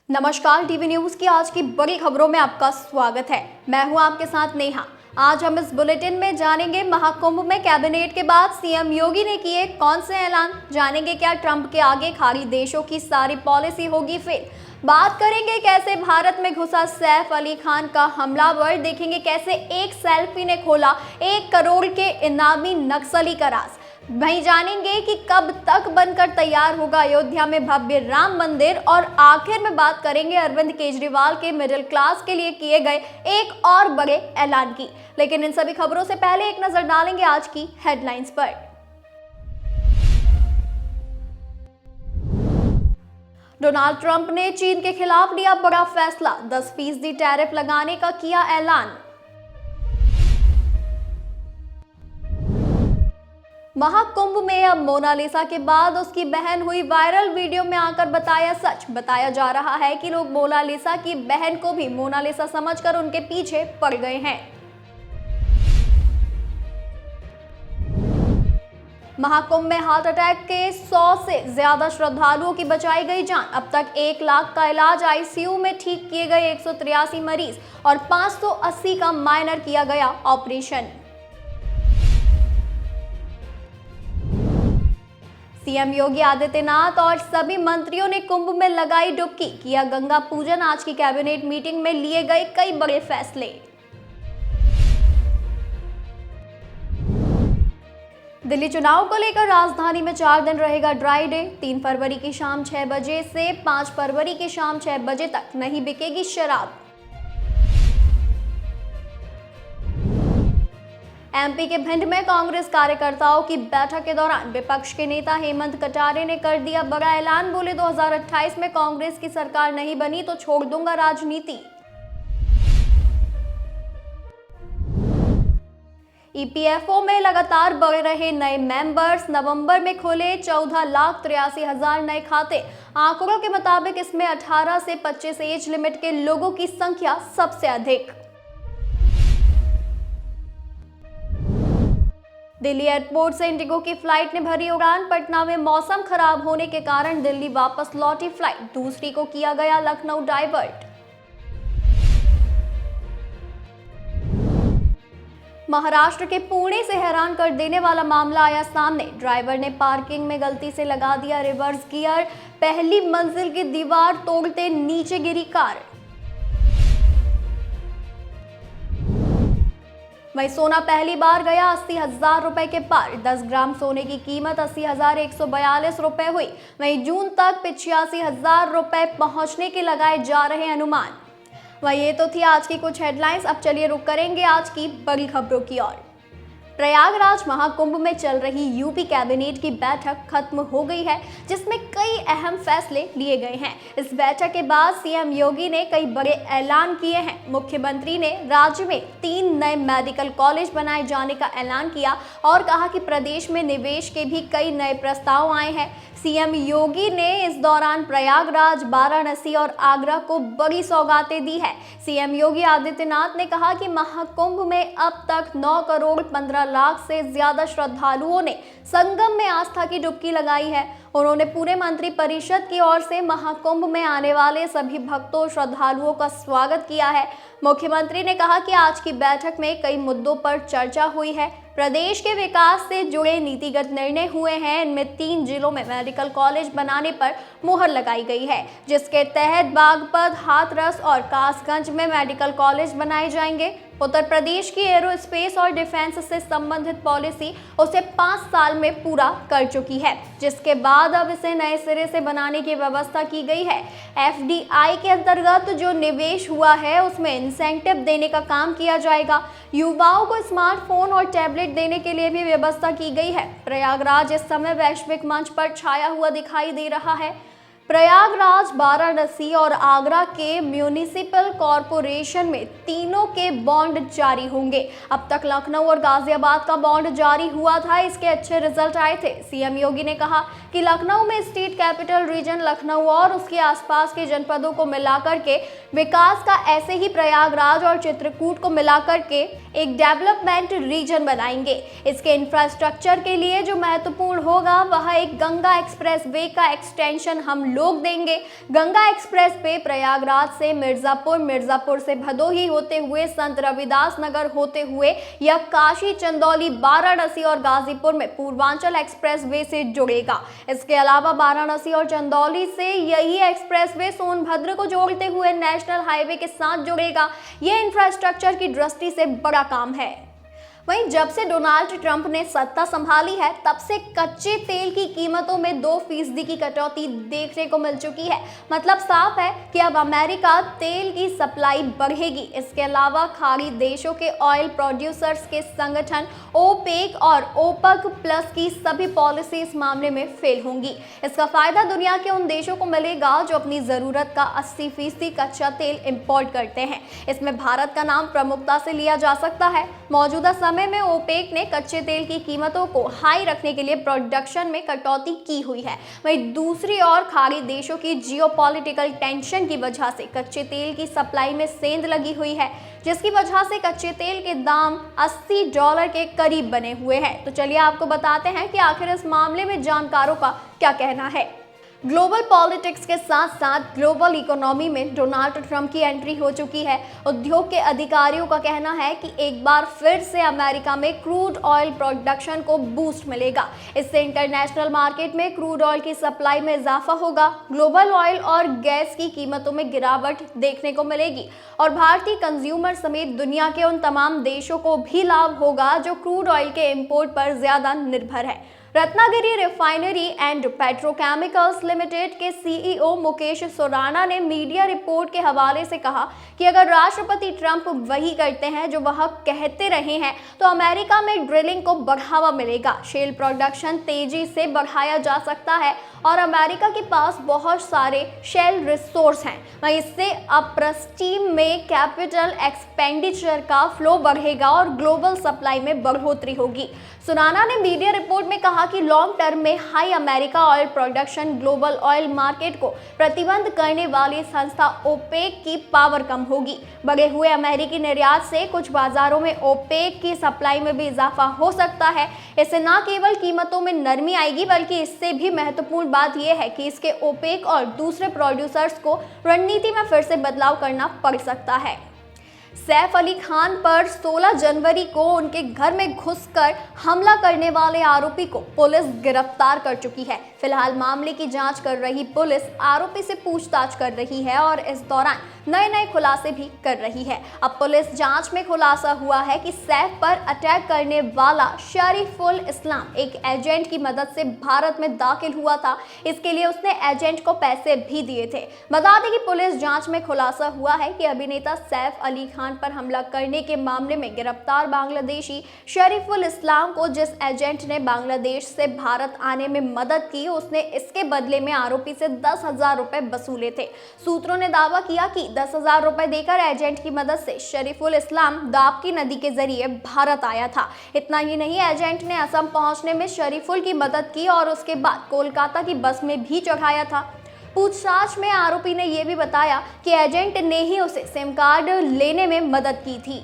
नमस्कार, TV news की आज की बड़ी खबरों में आपका स्वागत है। मैं हूं आपके साथ नेहा। आज हम इस बुलेटिन में जानेंगे महाकुंभ में कैबिनेट के बाद सीएम योगी ने किए कौन से ऐलान, जानेंगे क्या ट्रंप के आगे खाड़ी देशों की सारी पॉलिसी होगी फेल, बात करेंगे कैसे भारत में घुसा सैफ अली खान का हमलावर, देखेंगे कैसे एक सेल्फी ने खोला 1 करोड़ के इनामी नक्सली का राज, वहीं जानेंगे कि कब तक बनकर तैयार होगा अयोध्या में भव्य राम मंदिर, और आखिर में बात करेंगे अरविंद केजरीवाल के मिडिल क्लास के लिए किए गए एक और बड़े ऐलान की। लेकिन इन सभी खबरों से पहले एक नजर डालेंगे आज की हेडलाइंस पर। डोनाल्ड ट्रंप ने चीन के खिलाफ लिया बड़ा फैसला, 10% टैरिफ लगाने का किया ऐलान। महाकुंभ में अब मोनालिसा के बाद उसकी बहन हुई वायरल, वीडियो में आकर बताया सच। बताया जा रहा है कि लोग मोनालिसा की बहन को भी मोनालिसा समझकर उनके पीछे पड़ गए हैं। महाकुंभ में हार्ट अटैक के 100 से ज्यादा श्रद्धालुओं की बचाई गई जान। अब तक 1 लाख का इलाज, आईसीयू में ठीक किए गए 183 मरीज और 580 का माइनर किया गया ऑपरेशन। सीएम योगी आदित्यनाथ और सभी मंत्रियों ने कुंभ में लगाई डुबकी, किया गंगा पूजन। आज की कैबिनेट मीटिंग में लिए गए कई बड़े फैसले। दिल्ली चुनाव को लेकर राजधानी में 4 दिन रहेगा ड्राई डे। 3 फरवरी की शाम 6 बजे से 5 फरवरी की शाम 6 बजे तक नहीं बिकेगी शराब। एमपी के भिंड में कांग्रेस कार्यकर्ताओं की बैठक के दौरान विपक्ष के नेता हेमंत कटारे ने कर दिया बड़ा ऐलान, बोले 2028 में कांग्रेस की सरकार नहीं बनी तो छोड़ दूंगा राजनीति। ईपीएफओ में लगातार बढ़ रहे नए मेंबर्स, नवंबर में खोले 14,83,000 नए खाते। आंकड़ों के मुताबिक इसमें 18 से 25 एज लिमिट के लोगों की संख्या सबसे अधिक। दिल्ली एयरपोर्ट से इंडिगो की फ्लाइट ने भरी उड़ान। पटना में मौसम खराब होने के कारण दिल्ली वापस लौटी फ्लाइट, दूसरी को किया गया लखनऊ डाइवर्ट। महाराष्ट्र के पुणे से हैरान कर देने वाला मामला आया सामने। ड्राइवर ने पार्किंग में गलती से लगा दिया रिवर्स गियर, पहली मंजिल की दीवार तोड़ते नीचे गिरी कार। वहीं सोना पहली बार गया 80,000 रुपए के पार। 10 ग्राम सोने की कीमत 80,142 रुपए हुई। वहीं जून तक 85,000 रुपए पहुंचने के लगाए जा रहे अनुमान। वहीं ये तो थी आज की कुछ हेडलाइंस। अब चलिए रुक करेंगे आज की बड़ी खबरों की ओर। प्रयागराज महाकुंभ में चल रही यूपी कैबिनेट की बैठक खत्म हो गई है, जिसमें कई अहम फैसले लिए गए हैं। इस बैठक के बाद सीएम योगी ने कई बड़े ऐलान किए हैं। मुख्यमंत्री ने राज्य में 3 नए मेडिकल कॉलेज बनाए जाने का ऐलान किया और कहा कि प्रदेश में निवेश के भी कई नए प्रस्ताव आए हैं। सीएम योगी ने इस दौरान प्रयागराज, वाराणसी और आगरा को बड़ी सौगातें दी है। सीएम योगी आदित्यनाथ ने कहा कि महाकुंभ में अब तक 9 करोड़ 15 लाख से ज्यादा श्रद्धालुओं ने संगम में आस्था की डुबकी लगाई है। उन्होंने पूरे मंत्री परिषद की ओर से महाकुंभ में आने वाले सभी भक्तों और श्रद्धालुओं का स्वागत किया है। मुख्यमंत्री ने कहा कि आज की बैठक में कई मुद्दों पर चर्चा हुई है। प्रदेश के विकास से जुड़े नीतिगत निर्णय हुए हैं। इनमें 3 जिलों में मेडिकल कॉलेज बनाने पर मुहर लगाई गई है, जिसके तहत बागपत, हाथरस और कासगंज में मेडिकल कॉलेज बनाए जाएंगे। उत्तर प्रदेश की एरोस्पेस और डिफेंस से संबंधित पॉलिसी उसे 5 साल में पूरा कर चुकी है, जिसके बाद अब इसे नए सिरे से बनाने की व्यवस्था की गई है। एफडीआई के अंतर्गत जो निवेश हुआ है उसमें इंसेंटिव देने का काम किया जाएगा। युवाओं को स्मार्टफोन और टैबलेट देने के लिए भी व्यवस्था की गई है। प्रयागराज इस समय वैश्विक मंच पर छाया हुआ दिखाई दे रहा है। प्रयागराज, वाराणसी और आगरा के म्यूनिसिपल कॉरपोरेशन में तीनों के बॉन्ड जारी होंगे। अब तक लखनऊ और गाजियाबाद का बॉन्ड जारी हुआ था, इसके अच्छे रिजल्ट आए थे। सीएम योगी ने कहा कि लखनऊ में स्टेट कैपिटल रीजन लखनऊ और उसके आसपास के जनपदों को मिलाकर के विकास का, ऐसे ही प्रयागराज और चित्रकूट को मिलाकर के एक डेवलपमेंट रीजन बनाएंगे। इसके इंफ्रास्ट्रक्चर के लिए जो महत्वपूर्ण होगा वह एक गंगा एक्सप्रेस वे का एक्सटेंशन हम लोग देंगे। गंगा एक्सप्रेस वे प्रयागराज से मिर्जापुर, मिर्जापुर से भदोही होते हुए संत रविदास नगर होते हुए या काशी, चंदौली, वाराणसी और गाजीपुर में पूर्वांचल एक्सप्रेस वे से जुड़ेगा। इसके अलावा वाराणसी और चंदौली से यही एक्सप्रेस वे सोनभद्र को जोड़ते हुए नेशनल हाईवे के साथ जुड़ेगा। यह इंफ्रास्ट्रक्चर की दृष्टि से बड़ा काम है। वहीं जब से डोनाल्ड ट्रंप ने सत्ता संभाली है तब से कच्चे तेल की कीमतों में 2% की कटौती देखने को मिल चुकी है। मतलब साफ है कि अब अमेरिका तेल की सप्लाई बढ़ेगी। इसके अलावा खाड़ी देशों के ऑयल प्रोड्यूसर्स के संगठन ओपेक और ओपेक प्लस की सभी पॉलिसी इस मामले में फेल होंगी। इसका फायदा दुनिया के उन देशों को मिलेगा जो अपनी जरूरत का 80% कच्चा तेल इंपोर्ट करते हैं। इसमें भारत का नाम प्रमुखता से लिया जा सकता है। मौजूदा समय में ओपेक ने कच्चे तेल की कीमतों को हाई रखने के लिए प्रोडक्शन में कटौती की हुई है। वहीं दूसरी ओर खाड़ी देशों की जियोपॉलिटिकल टेंशन की वजह से कच्चे तेल की सप्लाई में सेंध लगी हुई है, जिसकी वजह से कच्चे तेल के दाम $80 के करीब बने हुए हैं। तो चलिए आपको बताते हैं कि आखिर इस मामले में जानकारों का क्या कहना है। ग्लोबल पॉलिटिक्स के साथ साथ ग्लोबल इकोनॉमी में डोनाल्ड ट्रंप की एंट्री हो चुकी है। उद्योग के अधिकारियों का कहना है कि एक बार फिर से अमेरिका में क्रूड ऑयल प्रोडक्शन को बूस्ट मिलेगा। इससे इंटरनेशनल मार्केट में क्रूड ऑयल की सप्लाई में इजाफा होगा। ग्लोबल ऑयल और गैस की कीमतों में गिरावट देखने को मिलेगी और भारतीय कंज्यूमर समेत दुनिया के उन तमाम देशों को भी लाभ होगा जो क्रूड ऑयल के इंपोर्ट पर ज्यादा निर्भर है। Ratnagiri refinery and petrochemicals limited के सीईओ मुकेश सुराना ने मीडिया रिपोर्ट के हवाले से कहा कि अगर राष्ट्रपति ट्रंप वही करते हैं जो वह कहते रहे हैं तो अमेरिका में ड्रिलिंग को बढ़ावा मिलेगा, शेल प्रोडक्शन तेजी से बढ़ाया जा सकता है और अमेरिका के पास बहुत सारे शेल रिसोर्स हैं। वहीं इससे अपस्ट्रीम में कैपिटल एक्सपेंडिचर का फ्लो बढ़ेगा और ग्लोबल सप्लाई में बढ़ोतरी होगी। सुनाना ने मीडिया रिपोर्ट में कहा कि लॉन्ग टर्म में high America oil production global oil market को प्रतिबंध करने वाली संस्था ओपेक की पावर कम होगी। बढ़े हुए अमेरिकी निर्यात से कुछ बाजारों में ओपेक की सप्लाई में भी इजाफा हो सकता है। इससे न केवल कीमतों में नरमी आएगी बल्कि इससे भी महत्वपूर्ण बात यह है कि इसके ओपेक और दूसरे प्रोड्यूसर्स को रणनीति में फिर से बदलाव करना पड़ सकता है। सैफ अली खान पर 16 जनवरी को उनके घर में घुसकर हमला करने वाले आरोपी को पुलिस गिरफ्तार कर चुकी है। फिलहाल मामले की जांच कर रही पुलिस आरोपी से पूछताछ कर रही है और इस दौरान नए खुलासे भी कर रही है। अब पुलिस जांच में खुलासा हुआ है कि सैफ पर अटैक करने वाला शरीफुल इस्लाम एक एजेंट की मदद से भारत में दाखिल हुआ था। इसके लिए उसने एजेंट को पैसे भी दिए थे। बता दें कि पुलिस जांच में खुलासा हुआ है कि अभिनेता सैफ अली खान पर हमला करने के मामले में गिरफ्तार बांग्लादेशी शरीफुल इस्लाम को जिस एजेंट ने बांग्लादेश से भारत आने में मदद की, उसने इसके बदले में आरोपी से 10,000 रुपए वसूले थे। सूत्रों ने दावा किया कि 10,000 रुपए देकर एजेंट की मदद से शरीफुल इस्लाम दापकी नदी के जरिए भारत आया था। इतना ही नहीं, एजेंट ने असम पहुंचने में शरीफुल की मदद की और उसके बाद कोलकाता की बस में भी चढ़ाया था। पूछताछ में आरोपी ने यह भी बताया कि एजेंट ने ही उसे सिम कार्ड लेने में मदद की थी।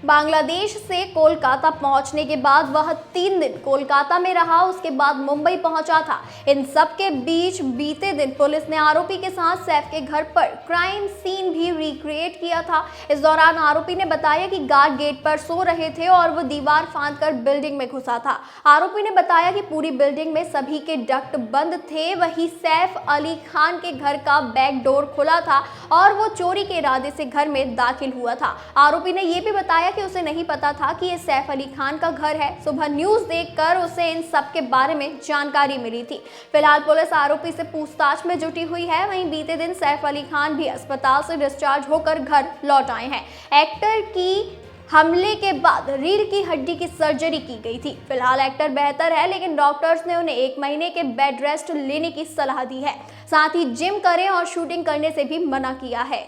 बांग्लादेश से कोलकाता पहुंचने के बाद वह 3 दिन कोलकाता में रहा, उसके बाद मुंबई पहुंचा था। इन सब के बीच बीते दिन पुलिस ने आरोपी के साथ सैफ के घर पर क्राइम सीन भी रिक्रिएट किया था। इस दौरान आरोपी ने बताया कि गार्ड गेट पर सो रहे थे और वो दीवार फांदकर बिल्डिंग में घुसा था। आरोपी ने बताया कि पूरी बिल्डिंग में सभी के डक्ट बंद थे। वहीं सैफ अली खान के घर का बैक डोर खुला था और वो चोरी के इरादे से घर में दाखिल हुआ था। आरोपी ने यह भी बताया कि उसे नहीं पता था कि ये सैफ अली खान का घर है। सुबह न्यूज़ देखकर उसे इन सब के बारे में जानकारी मिली थी। फिलहाल पुलिस आरोपी से पूछताछ में जुटी हुई है। वहीं बीते दिन सैफ अली खान भी अस्पताल से डिस्चार्ज होकर घर लौट आए हैं। एक्टर की हमले के बाद रीढ़ की हड्डी की सर्जरी की गई थी। फिलहाल एक्टर बेहतर है, लेकिन डॉक्टर्स ने उन्हें 1 महीने के बेड रेस्ट लेने की सलाह दी है। साथ ही जिम करें और शूटिंग करने से भी मना किया है।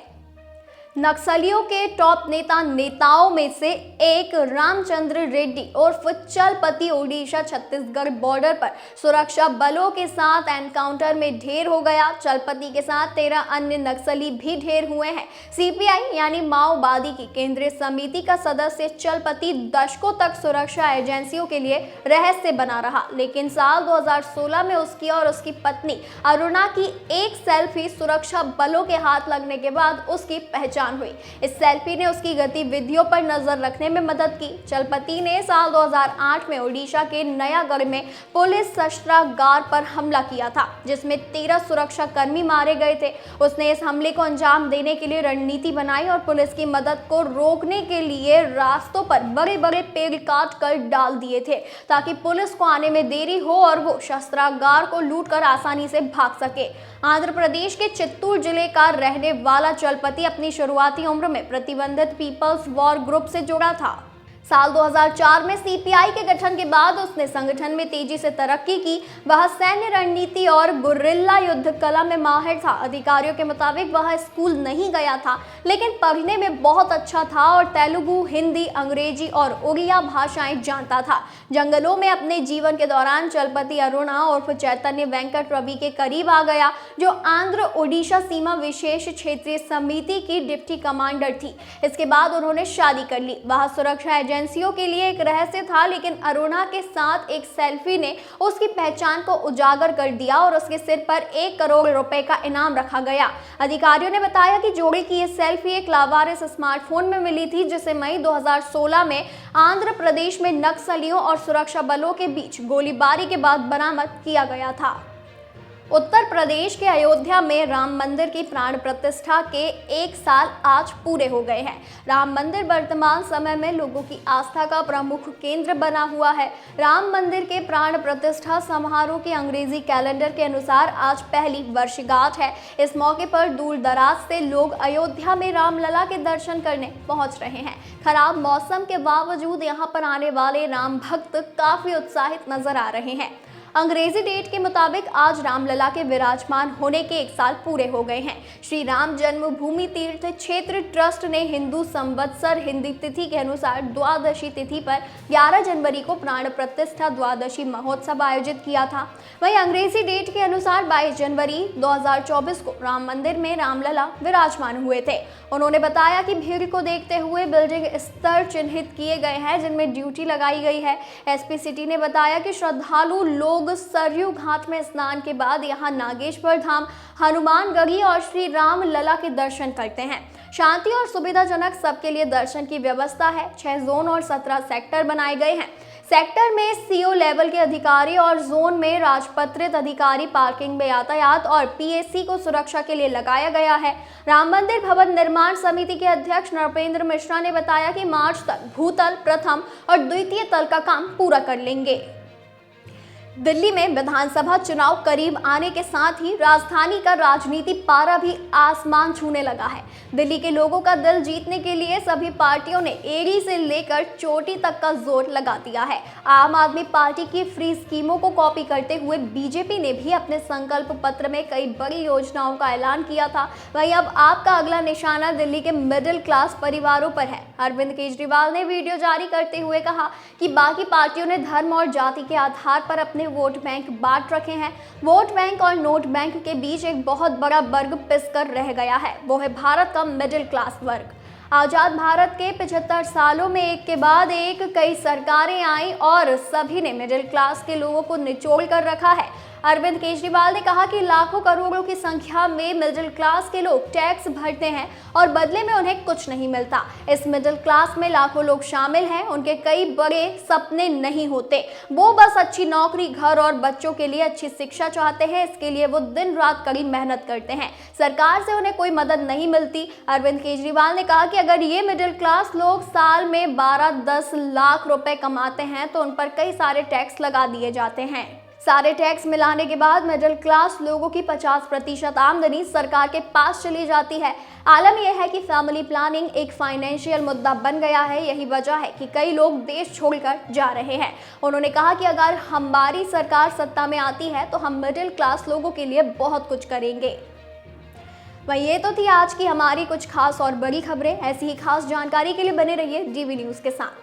नक्सलियों के टॉप नेताओं में से एक रामचंद्र रेड्डी उर्फ चलपति ओडिशा छत्तीसगढ़ बॉर्डर पर सुरक्षा बलों के साथ एनकाउंटर में ढेर हो गया। चलपति के साथ 13 अन्य नक्सली भी ढेर हुए हैं। सीपीआई यानी माओवादी की केंद्रीय समिति का सदस्य चलपति दशकों तक सुरक्षा एजेंसियों के लिए रहस्य बना रहा, लेकिन साल 2016 में उसकी और उसकी पत्नी अरुणा की एक सेल्फी सुरक्षा बलों के हाथ लगने के बाद उसकी पहचान हुई। इस सेल्फी ने उसकी गतिविधियों पर नजर रखने में मदद की। चलपति ने साल 2008 में ओडिशा के नयागढ़ में पुलिस शस्त्रागार पर हमला किया था, जिसमें 13 सुरक्षा कर्मी मारे गए थे। उसने इस हमले को अंजाम देने के लिए रणनीति बनाई और पुलिस की मदद को रोकने के लिए रास्तों पर बड़े बड़े पेड़ काट कर डाल दिए थे, ताकि पुलिस को आने में देरी हो और वो शस्त्रागार को लूटकर आसानी से भाग सके। आंध्र प्रदेश के चित्तूर जिले का रहने वाला चलपति अपनी शुरुआती उम्र में प्रतिबंधित पीपल्स वॉर ग्रुप से जुड़ा था। साल 2004 में सीपीआई के गठन के बाद उसने संगठन में तेजी से तरक्की की। वह सैन्य रणनीति और गुर्रिल्ला युद्ध कला में माहिर था। अधिकारियों के मुताबिक वह स्कूल नहीं गया था, लेकिन पढ़ने में बहुत अच्छा था और तेलुगु, हिंदी, अंग्रेजी और उड़िया भाषाएं जानता था। जंगलों में अपने जीवन के दौरान चलपति अरुणा उर्फ चैतन्य वेंकट रवि के करीब आ गया, जो आंध्र ओडिशा सीमा विशेष क्षेत्रीय समिति की डिप्टी कमांडर थी। इसके बाद उन्होंने शादी कर ली। वह सुरक्षा एजेंसियों के लिए एक रहस्य था, लेकिन अरुणा के साथ एक सेल्फी ने उसकी पहचान को उजागर कर दिया और उसके सिर पर 1 करोड़ रुपए का इनाम रखा गया। अधिकारियों ने बताया कि जोड़ी की यह सेल्फी एक लावारिस स्मार्टफोन में मिली थी, जिसे मई 2016 में आंध्र प्रदेश में नक्सलियों और सुरक्षा बलों के बीच गोलीबारी के बाद बरामद किया गया था। उत्तर प्रदेश के अयोध्या में राम मंदिर की प्राण प्रतिष्ठा के 1 साल आज पूरे हो गए हैं। राम मंदिर वर्तमान समय में लोगों की आस्था का प्रमुख केंद्र बना हुआ है। राम मंदिर के प्राण प्रतिष्ठा समारोह के अंग्रेजी कैलेंडर के अनुसार आज पहली वर्षगांठ है। इस मौके पर दूर दराज से लोग अयोध्या में रामलला के दर्शन करने पहुंच रहे हैं। खराब मौसम के बावजूद यहां पर आने वाले राम भक्त काफी उत्साहित नजर आ रहे हैं। अंग्रेजी डेट के मुताबिक आज रामलला के विराजमान होने के 1 साल पूरे हो गए हैं। श्री राम जन्मभूमि तीर्थ क्षेत्र ट्रस्ट ने हिंदू संवत्सर हिंदी तिथि के अनुसार द्वादशी तिथि पर 11 जनवरी को प्राण प्रतिष्ठा द्वादशी महोत्सव आयोजित किया था। वहीं अंग्रेजी डेट के अनुसार 22 जनवरी 2024 को राम मंदिर में रामलला विराजमान हुए थे। उन्होंने बताया कि भीड़ को देखते हुए बिल्डिंग स्तर चिन्हित किए गए हैं, जिनमें ड्यूटी लगाई गई है। एसपी सिटी ने बताया कि श्रद्धालु लोग सरयू घाट में स्नान के बाद यहां नागेश्वर धाम, हनुमानगढ़ी और श्री राम लला के दर्शन करते हैं। शांति और सुविधाजनक सबके लिए दर्शन की व्यवस्था है। 6 जोन और 17 सेक्टर बनाए गए हैं। सेक्टर में सीओ लेवल के अधिकारी और जोन में राजपत्रित अधिकारी पार्किंग में यातायात और पीएसी को सुरक्षा के लिए लगाया गया है। राम मंदिर भवन निर्माण समिति के अध्यक्ष नरपेंद्र मिश्रा ने बताया कि मार्च तक भूतल, प्रथम और द्वितीय तल का काम पूरा कर लेंगे। दिल्ली में विधानसभा चुनाव करीब आने के साथ ही राजधानी का राजनीति पारा भी आसमान छूने लगा है। दिल्ली के लोगों का दिल जीतने के लिए सभी पार्टियों ने एड़ी से लेकर चोटी तक का जोर लगा दिया है। आम आदमी पार्टी की फ्री स्कीमों को कॉपी करते हुए बीजेपी ने भी अपने संकल्प पत्र में कई बड़ी योजनाओं का ऐलान किया था। वहीं अब आपका अगला निशाना दिल्ली के मिडिल क्लास परिवारों पर है। अरविंद केजरीवाल ने वीडियो जारी करते हुए कहा कि बाकी पार्टियों ने धर्म और जाति के आधार पर अपने वोट बैंक बांट रखे हैं। वोट बैंक और नोट बैंक के बीच एक बहुत बड़ा वर्ग पिसकर रह गया है, वो है भारत का मिडिल क्लास वर्ग। आजाद भारत के 75 सालों में एक के बाद एक कई सरकारें आई और सभी ने मिडिल क्लास के लोगों को निचोड़ कर रखा है। अरविंद केजरीवाल ने कहा कि लाखों करोड़ों की संख्या में मिडिल क्लास के लोग टैक्स भरते हैं और बदले में उन्हें कुछ नहीं मिलता। इस मिडिल क्लास में लाखों लोग शामिल हैं। उनके कई बड़े सपने नहीं होते, वो बस अच्छी नौकरी, घर और बच्चों के लिए अच्छी शिक्षा चाहते हैं। इसके लिए वो दिन रात कड़ी मेहनत करते हैं। सरकार से उन्हें कोई मदद नहीं मिलती। अरविंद केजरीवाल ने कहा कि अगर ये मिडिल क्लास लोग साल में 12-10 लाख रुपए कमाते हैं तो उन पर कई सारे टैक्स लगा दिए जाते हैं। सारे टैक्स मिलाने के बाद मिडिल क्लास लोगों की 50% आमदनी सरकार के पास चली जाती है। आलम यह है कि फैमिली प्लानिंग एक फाइनेंशियल मुद्दा बन गया है। यही वजह है कि कई लोग देश छोड़कर जा रहे हैं। उन्होंने कहा कि अगर हमारी सरकार सत्ता में आती है तो हम मिडिल क्लास लोगों के लिए बहुत कुछ करेंगे। वहीं ये तो थी आज की हमारी कुछ खास और बड़ी खबरें। ऐसी ही खास जानकारी के लिए बने रहिए डीवी न्यूज़ के साथ।